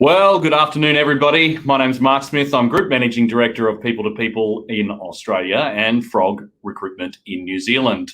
Well, good afternoon, everybody. My name's Mark Smith. I'm Group Managing Director of People to People in Australia and Frog Recruitment in New Zealand.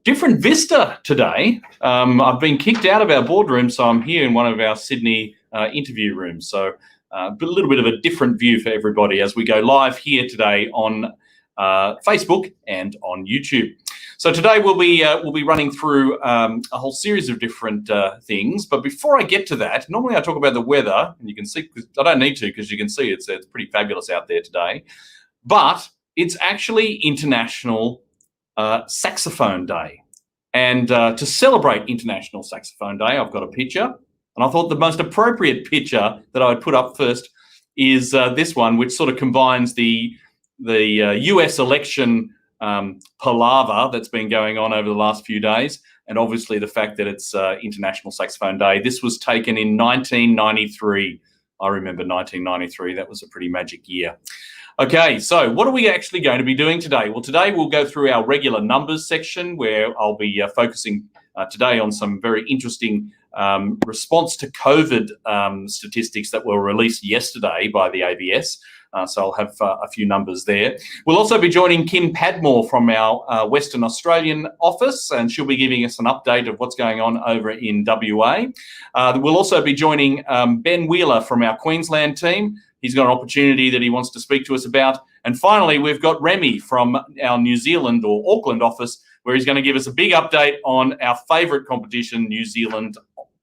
Different vista today. I've been kicked out of our boardroom, so I'm here in one of our Sydney interview rooms. So a little bit of a different view for everybody as we go live here today on Facebook and on YouTube. So today we'll be running through a whole series of different things. But before I get to that, normally I talk about the weather, and you can see, I don't need to because you can see it's pretty fabulous out there today. But it's actually International Saxophone Day. And to celebrate International Saxophone Day, I've got a picture. And I thought the most appropriate picture that I would put up first is this one, which sort of combines the US election palaver that's been going on over the last few days, and obviously the fact that it's International Saxophone Day. This was taken in 1993. I remember 1993. That was a pretty magic year. Okay, so what are we actually going to be doing today? Well, today we'll go through our regular numbers section, where I'll be focusing today on some very interesting response to COVID statistics that were released yesterday by the ABS. So I'll have a few numbers there. We'll also be joining Kim Padmore from our Western Australian office, and she'll be giving us an update of what's going on over in WA. We'll also be joining Ben Wheeler from our Queensland team. He's got an opportunity that he wants to speak to us about. And finally, we've got Remy from our New Zealand or Auckland office, where he's going to give us a big update on our favourite competition, New Zealand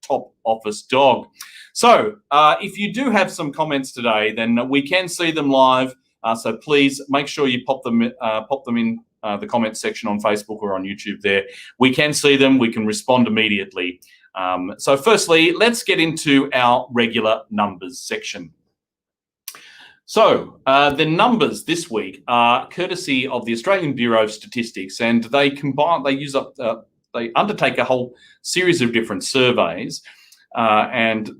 Top Office Dog. So if you do have some comments today, then we can see them live. So please make sure you pop them in the comment section on Facebook or on YouTube there. We can see them. We can respond immediately. So firstly, let's get into our regular numbers section. So the numbers this week are courtesy of the Australian Bureau of Statistics, and they undertake a whole series of different surveys, and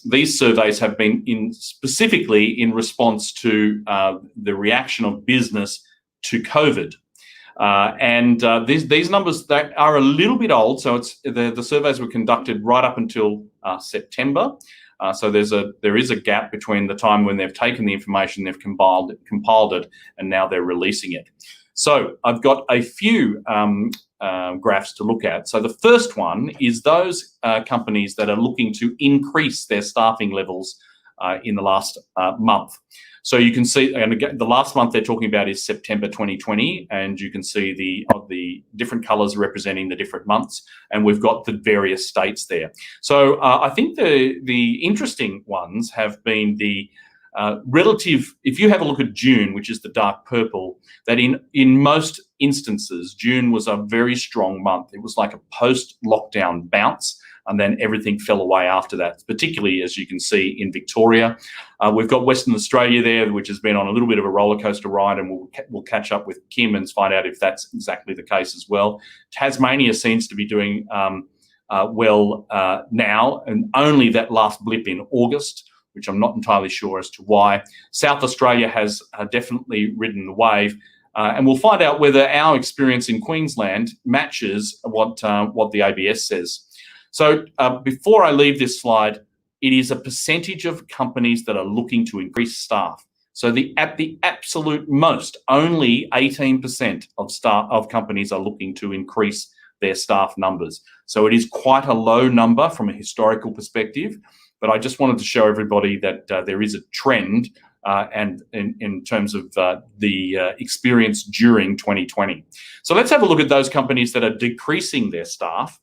these surveys have been specifically in response to the reaction of business to COVID. These numbers that are a little bit old, so the surveys were conducted right up until September. So there is a gap between the time when they've taken the information, they've compiled it, and now they're releasing it. So I've got a few graphs to look at. So the first one is those companies that are looking to increase their staffing levels in the last month. So you can see, and again, the last month they're talking about is September 2020, and you can see the different colours representing the different months, and we've got the various states there. So I think the interesting ones have been the relative. If you have a look at June, which is the dark purple, that in most instances June was a very strong month. It was like a post-lockdown bounce, and then everything fell away after that, particularly as you can see in Victoria. We've got Western Australia there, which has been on a little bit of a roller coaster ride, and we'll catch up with Kim and find out if that's exactly the case as well. Tasmania seems to be doing well now, and only that last blip in August, which I'm not entirely sure as to why. South Australia has definitely ridden the wave, and we'll find out whether our experience in Queensland matches what the ABS says. So before I leave this slide, it is a percentage of companies that are looking to increase staff. So at the absolute most, only 18% of companies are looking to increase their staff numbers. So it is quite a low number from a historical perspective, but I just wanted to show everybody that there is a trend and in terms of the experience during 2020. So let's have a look at those companies that are decreasing their staff.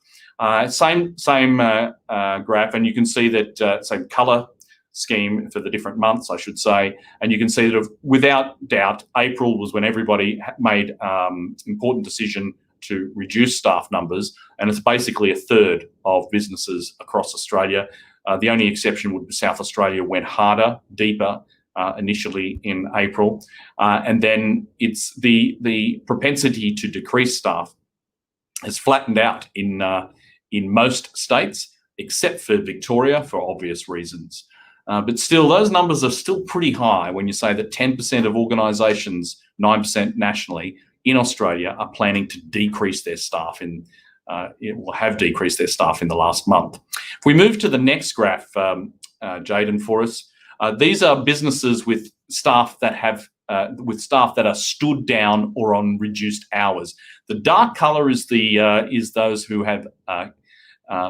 Same graph, and you can see that same colour scheme for the different months, I should say, and you can see that without doubt, April was when everybody made important decision to reduce staff numbers, and it's basically a third of businesses across Australia. The only exception would be South Australia went harder, deeper initially in April, and then it's the propensity to decrease staff has flattened out in most states, except for Victoria for obvious reasons. But still, those numbers are still pretty high when you say that 10% of organisations, 9% nationally in Australia, are planning to decrease their staff have decreased their staff in the last month. If we move to the next graph, Jaden, for us. These are businesses with staff that are stood down or on reduced hours. The dark colour is those who have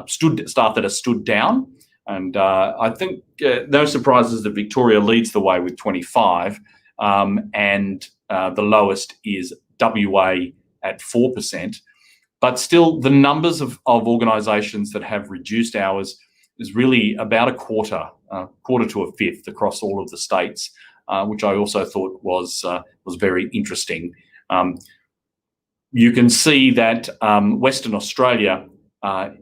staff that are stood down, and I think no surprises that Victoria leads the way with 25, and the lowest is WA at 4%. But still, the numbers of organisations that have reduced hours is really about a quarter to a fifth across all of the states, which I also thought was very interesting. You can see that Western Australia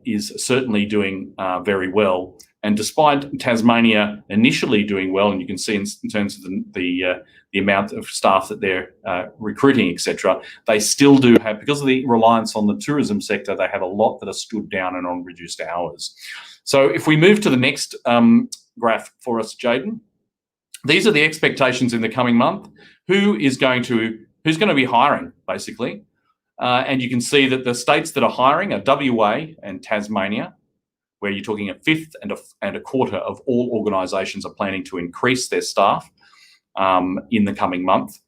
is certainly doing very well, and despite Tasmania initially doing well, and you can see in terms of the amount of staff that they're recruiting, etc., they still do have, because of the reliance on the tourism sector, they have a lot that are stood down and on reduced hours. So if we move to the next graph for us, Jaden, these are the expectations in the coming month. Who's going to be hiring, basically? And you can see that the states that are hiring are WA and Tasmania, where you're talking a fifth and a quarter of all organisations are planning to increase their staff in the coming month,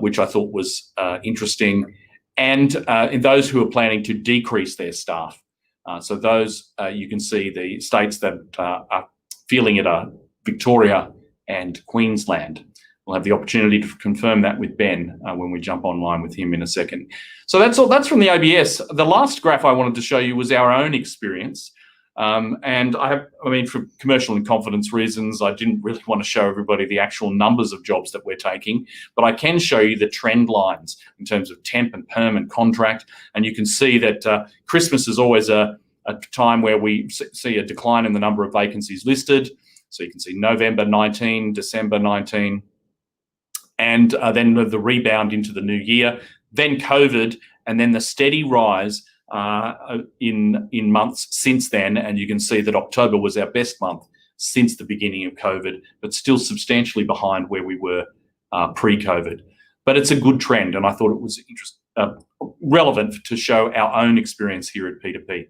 which I thought was interesting. And in those who are planning to decrease their staff. So those, you can see the states that are feeling it are Victoria and Queensland. We'll have the opportunity to confirm that with Ben when we jump online with him in a second. So that's all. That's from the ABS. The last graph I wanted to show you was our own experience. And for commercial and confidence reasons, I didn't really want to show everybody the actual numbers of jobs that we're taking, but I can show you the trend lines in terms of temp and perm and contract. And you can see that Christmas is always a time where we see a decline in the number of vacancies listed. So you can see November 19, December 19, and then the rebound into the new year, then COVID, and then the steady rise in months since then. And you can see that October was our best month since the beginning of COVID, but still substantially behind where we were pre-COVID. But it's a good trend, and I thought it was relevant to show our own experience here at P2P.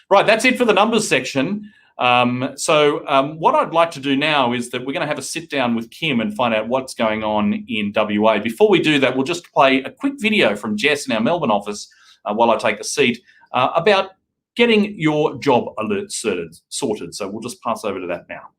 Right, that's it for the numbers section. What I'd like to do now is that we're going to have a sit down with Kim and find out what's going on in WA. Before we do that, we'll just play a quick video from Jess in our Melbourne office while I take a seat about getting your job alert sorted. So we'll just pass over to that now.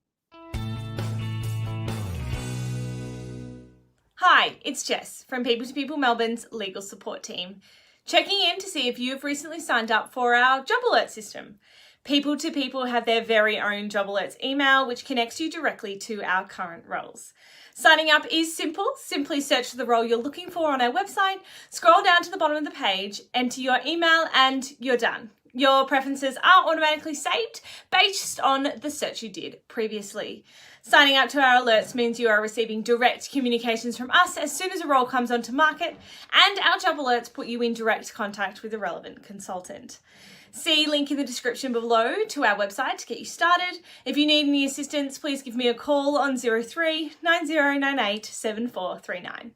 Hi, it's Jess from P2P Melbourne's legal support team, checking in to see if you've recently signed up for our job alert system. P2P have their very own job alerts email, which connects you directly to our current roles. Signing up is simple. Simply search for the role you're looking for on our website, scroll down to the bottom of the page, enter your email, and you're done. Your preferences are automatically saved based on the search you did previously. Signing up to our alerts means you are receiving direct communications from us as soon as a role comes onto market, and our job alerts put you in direct contact with a relevant consultant. See link in the description below to our website to get you started. If you need any assistance, please give me a call on 03 9098 7439.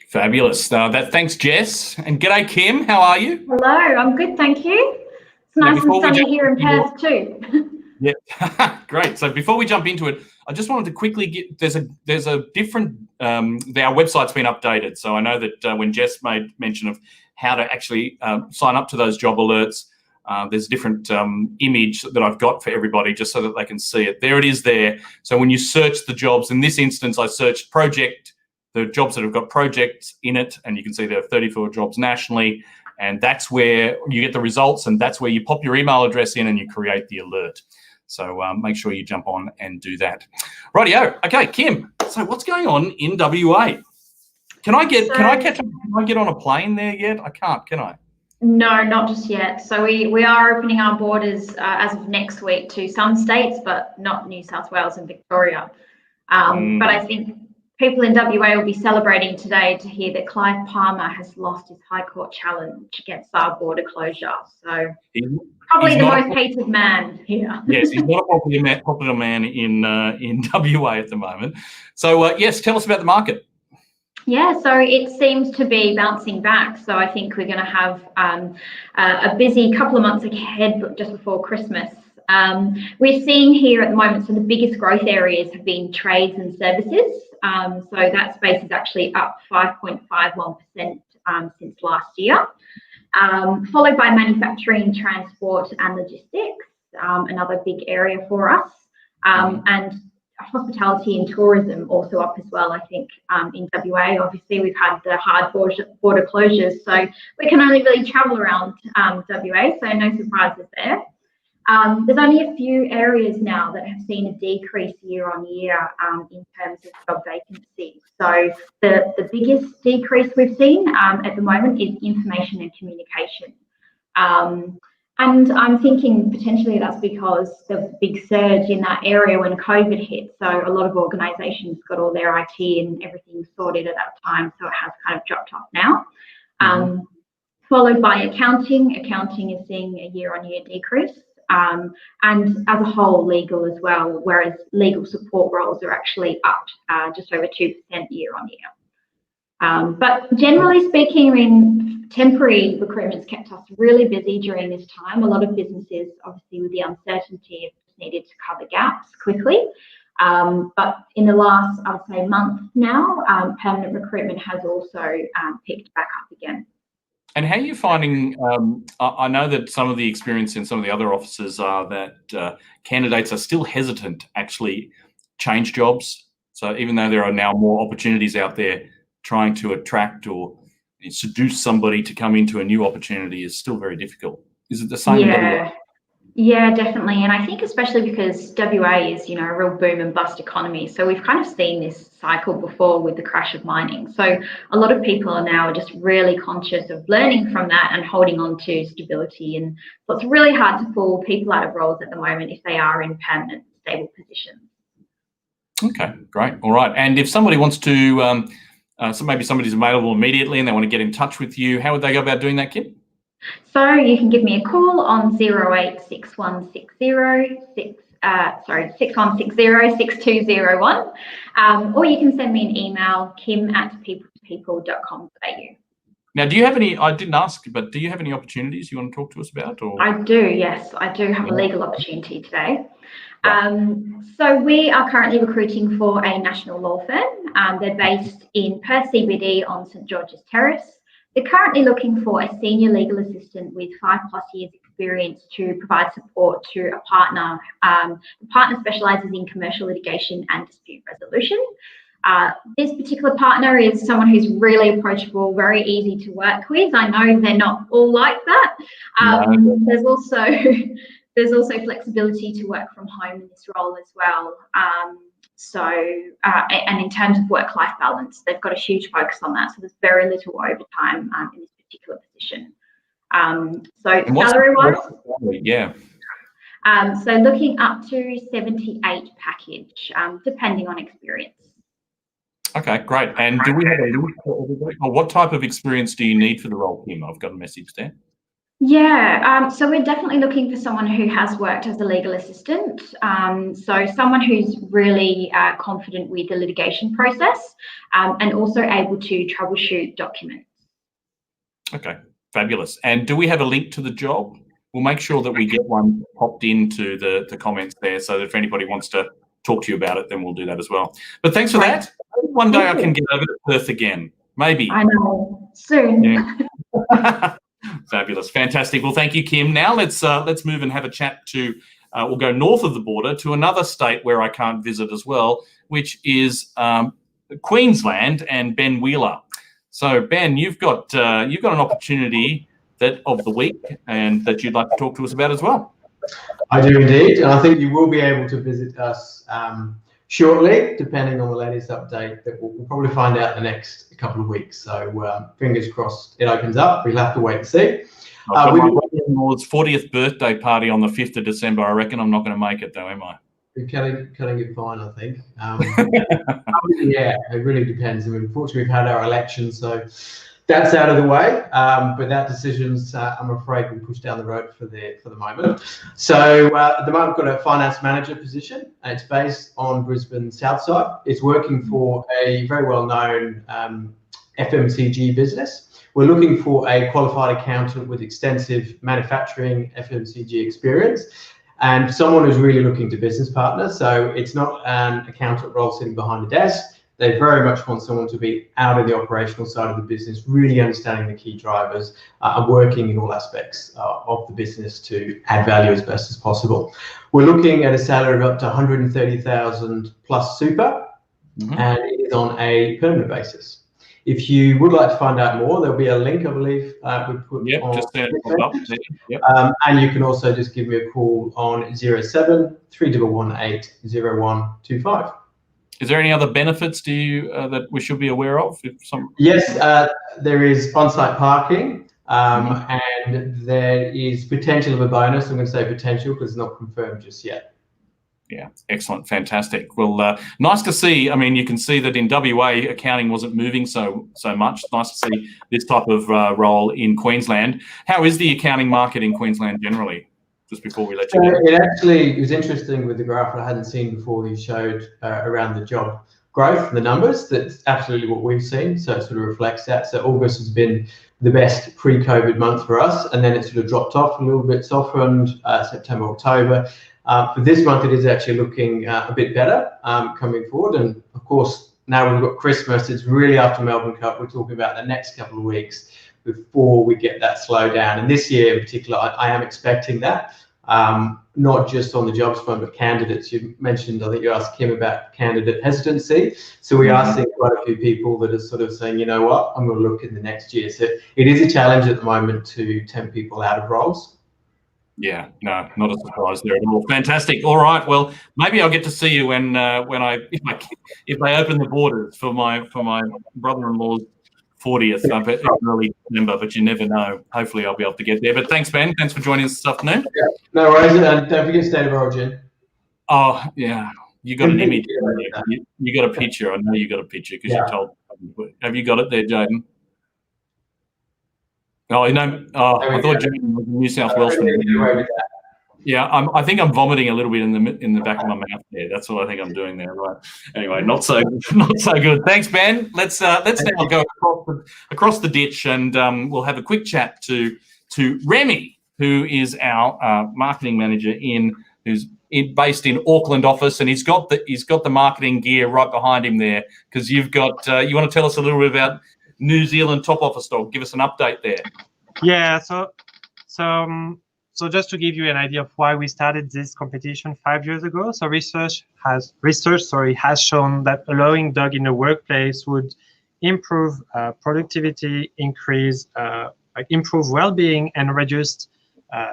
Fabulous. Thanks, Jess. And g'day, Kim. How are you? Hello, I'm good, thank you. It's nice and sunny here in Perth too. Yeah, great. So before we jump into it, I just wanted to quickly get, there's a different, our website's been updated. So I know that when Jess made mention of how to actually sign up to those job alerts, there's a different image that I've got for everybody just so that they can see it. There it is there. So when you search the jobs, in this instance, I searched project, the jobs that have got projects in it, and you can see there are 34 jobs nationally, and that's where you get the results, and that's where you pop your email address in and you create the alert. So make sure you jump on and do that. Rightio. Okay, Kim. So what's going on in WA? Can I get on a plane there yet? I can't, can I? No, not just yet. So we are opening our borders as of next week to some states, but not New South Wales and Victoria. But I think people in WA will be celebrating today to hear that Clive Palmer has lost his High Court challenge against our border closure. So probably the most hated man here. Yes, he's not a popular man in WA at the moment. So yes, tell us about the market. Yeah, so it seems to be bouncing back. So I think we're going to have a busy couple of months ahead, but just before Christmas. We're seeing here at the moment, so the biggest growth areas have been trades and services. So that space is actually up 5.51% since last year, followed by manufacturing, transport and logistics, another big area for us. And hospitality and tourism also up as well, I think, in WA. Obviously, we've had the hard border closures, so we can only really travel around WA, so no surprises there. There's only a few areas now that have seen a decrease year on year in terms of job vacancies. So the biggest decrease we've seen at the moment is information and communication. And I'm thinking potentially that's because there was a big surge in that area when COVID hit. So a lot of organisations got all their IT and everything sorted at that time. So it has kind of dropped off now. Followed by accounting. Accounting is seeing a year-on-year decrease. And as a whole, legal as well, whereas legal support roles are actually up just over 2% year on year. But generally speaking, I mean, temporary recruitment's kept us really busy during this time. A lot of businesses, obviously with the uncertainty, have just needed to cover gaps quickly. But in the last, I would say, month now, permanent recruitment has also picked back up again. And how are you finding, I know that some of the experience in some of the other offices are that candidates are still hesitant to actually change jobs. So even though there are now more opportunities out there, trying to attract or seduce somebody to come into a new opportunity is still very difficult. Is it the same in WA? Yeah, definitely. And I think especially because WA is, you know, a real boom and bust economy. So we've kind of seen this cycle before with the crash of mining. So a lot of people are now just really conscious of learning from that and holding on to stability. And so it's really hard to pull people out of roles at the moment if they are in permanent, stable positions. Okay, great. All right. And if somebody wants to, so maybe somebody's available immediately and they want to get in touch with you, how would they go about doing that, Kim? So you can give me a call on 086160 6160-6201, or you can send me an email, kim@people2people.com.au. Now, do you have any, I didn't ask, but do you have any opportunities you want to talk to us about? Or? I do, yes. I do have a legal opportunity today. So we are currently recruiting for a national law firm. They're based in Perth CBD on St George's Terrace. They're currently looking for a senior legal assistant with 5+ years experience to provide support to a partner. The partner specialises in commercial litigation and dispute resolution. This particular partner is someone who's really approachable, very easy to work with. I know they're not all like that. There's also flexibility to work from home in this role as well. And in terms of work-life balance, they've got a huge focus on that. So there's very little overtime in this particular position. So salary-wise, so looking up to 78 package, depending on experience. Okay, great. And do we have a link for everybody? Or what type of experience do you need for the role, Kim? I've got a message there. Yeah, so we're definitely looking for someone who has worked as a legal assistant. So someone who's really confident with the litigation process and also able to troubleshoot documents. Okay, fabulous. And do we have a link to the job? We'll make sure that we get one popped into the comments there so that if anybody wants to talk to you about it, then we'll do that as well. But thanks for that. One day I can get over to Perth again, maybe. I know, soon. Yeah. Fabulous, fantastic. Well, thank you, Kim. Now let's move and have a chat to. We'll go north of the border to another state where I can't visit as well, which is Queensland and Ben Wheeler. So Ben, you've got an opportunity of the week and that you'd like to talk to us about as well. I do indeed, and I think you will be able to visit us shortly, depending on the latest update that we'll probably find out in the next couple of weeks. So fingers crossed it opens up. We'll have to wait and see. My brother-in-law's 40th birthday party on the 5th of December. I reckon I'm not going to make it though, am I? You're cutting it fine, I think. Yeah, it really depends. I mean, unfortunately, we've had our election, so that's out of the way, but that decision's, I'm afraid, been pushed down the road for the moment. So at the moment, we've got a finance manager position. It's based on Brisbane South Side. It's working for a very well-known FMCG business. We're looking for a qualified accountant with extensive manufacturing FMCG experience and someone who's really looking to business partner. So it's not an accountant role sitting behind a desk. They very much want someone to be out in the operational side of the business, really understanding the key drivers and working in all aspects of the business to add value as best as possible. We're looking at a salary of up to 130,000 plus super, and it is on a permanent basis. If you would like to find out more, there'll be a link, I believe, we put on. Just there. Yep. And you can also just give me a call on 07 3118 0125. Is there any other benefits to you that we should be aware of? Yes, there is on-site parking, and there is potential of a bonus. I'm going to say potential because it's not confirmed just yet. Yeah, excellent, fantastic. Well, nice to see. I mean, you can see that in WA, accounting wasn't moving so much. Nice to see this type of role in Queensland. How is the accounting market in Queensland generally? Just before we let you go. It was interesting with the graph I hadn't seen before. You showed around the job growth and the numbers. That's absolutely what we've seen. So it sort of reflects that. So August has been the best pre-COVID month for us, and then it sort of dropped off a little bit, softened September, October. For this month, it is actually looking a bit better coming forward. And of course, now we've got Christmas. It's really after Melbourne Cup. We're talking about the next couple of weeks before we get that slowdown. And this year in particular, I am expecting that, not just on the jobs front, but candidates. You mentioned, I think you asked Kim about candidate hesitancy. So we are seeing quite a few people that are sort of saying, you know what, I'm going to look in the next year. So it is a challenge at the moment to tempt people out of roles. Yeah, no, not a surprise there at all. Fantastic. All right, well, maybe I'll get to see you when if they open the borders for my brother-in-law's 40th early December, but you never know. Hopefully, I'll be able to get there. But thanks, Ben. Thanks for joining us this afternoon. Yeah, no worries, and don't forget State of Origin. Oh yeah, you got an image. You got a picture. I know you got a picture because you told. Have you got it there, Jaden? Oh, you know, I thought Jaden was a New South Wales fan. Yeah, I think I'm vomiting a little bit in the back of my mouth there. That's what I think I'm doing there. Right. Anyway, not so good. Thanks, Ben. Let's now go across the ditch, and we'll have a quick chat to Remy, who is our marketing manager who's based in Auckland office, and he's got the marketing gear right behind him there because you've got. You want to tell us a little bit about New Zealand top office dog? Give us an update there. Yeah. So just to give you an idea of why we started this competition 5 years ago, so research has shown that allowing dog in the workplace would improve productivity, improve well-being, and reduce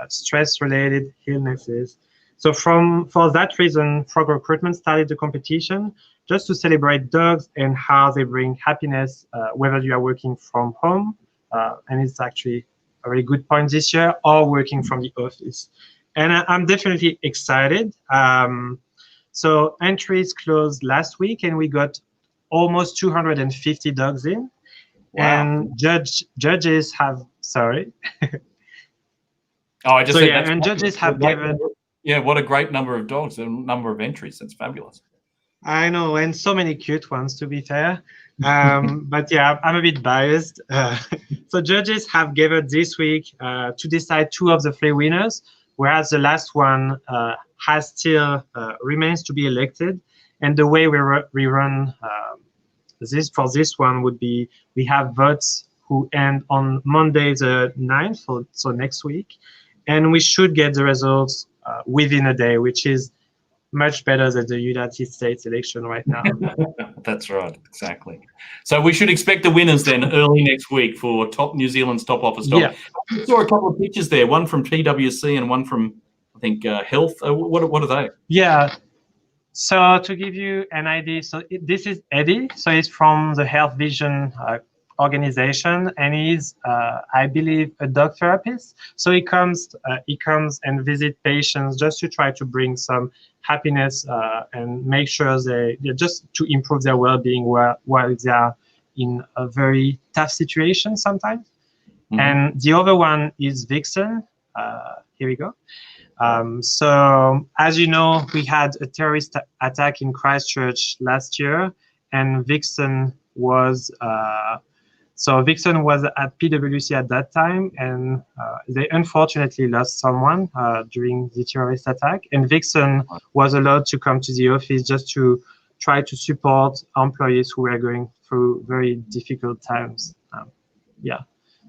stress-related illnesses. So for that reason, Frog Recruitment started the competition just to celebrate dogs and how they bring happiness, whether you are working from home, and it's actually a really good point this year, or working from the office. And I'm definitely excited. So entries closed last week, and we got almost 250 dogs in. Wow. And judges have, sorry. Oh, I just so said yeah, that's and judges have given. Yeah, what a great number of dogs, the number of entries. That's fabulous. I know, and so many cute ones, to be fair. But yeah, I'm a bit biased. So judges have gathered this week to decide 2 of the 3 winners, whereas the last one has still remains to be elected. And the way we run this one would be, we have votes who end on Monday the 9th, so next week. And we should get the results within a day, which is much better than the United States election right now. That's right, exactly. So we should expect the winners then early next week for New Zealand's top office dog. Yeah. I saw a couple of pictures there, one from PwC and one from, I think, Health. What are they? Yeah. So to give you an idea, so this is Eddie. So he's from the Health Vision organization, and he's, I believe, a dog therapist. So he comes and visit patients just to try to bring some happiness and make sure they just to improve their well-being while they are in a very tough situation sometimes. Mhm. And the other one is Vixen. Here we go. So as you know, we had a terrorist attack in Christchurch last year, and Vixen was Vixen was at PwC at that time, and they unfortunately lost someone during the terrorist attack. And Vixen was allowed to come to the office just to try to support employees who were going through very difficult times. Yeah,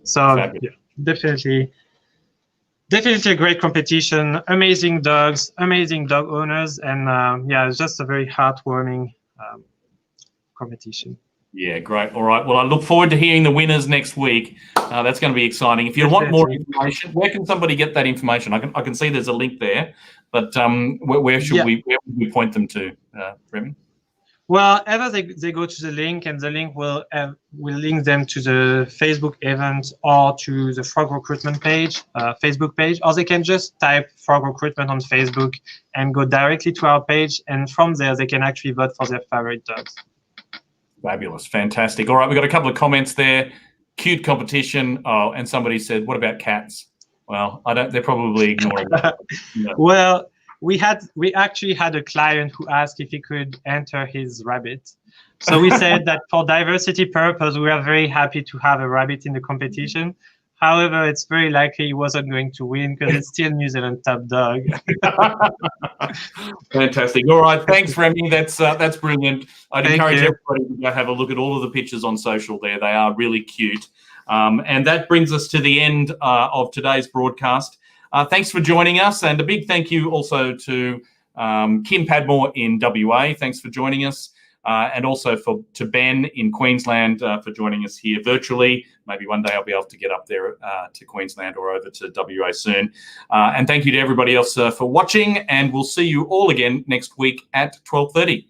so yeah, definitely a great competition. Amazing dogs, amazing dog owners, and yeah, it's just a very heartwarming competition. Yeah, great. All right. Well, I look forward to hearing the winners next week. That's going to be exciting. If you want more information, where can somebody get that information? I can see there's a link there, but where should we point them to, Remy? Well, either they go to the link, and the link will link them to the Facebook event or to the Frog Recruitment page, Facebook page, or they can just type Frog Recruitment on Facebook and go directly to our page, and from there they can actually vote for their favorite dogs. Fabulous, fantastic. All right, we've got a couple of comments there. Cute competition. Oh, and somebody said, "What about cats?" Well, they're probably ignoring it. No. Well, we actually had a client who asked if he could enter his rabbit. So we said that for diversity purpose, we are very happy to have a rabbit in the competition. However, it's very likely he wasn't going to win because it's still New Zealand top dog. Fantastic. All right, thanks, Remy. That's brilliant. I'd encourage everybody to go have a look at all of the pictures on social there. They are really cute. And that brings us to the end of today's broadcast. Thanks for joining us, and a big thank you also to Kim Padmore in WA. Thanks for joining us, and also to Ben in Queensland for joining us here virtually. Maybe one day I'll be able to get up there to Queensland or over to WA soon. And thank you to everybody else for watching, and we'll see you all again next week at 12:30.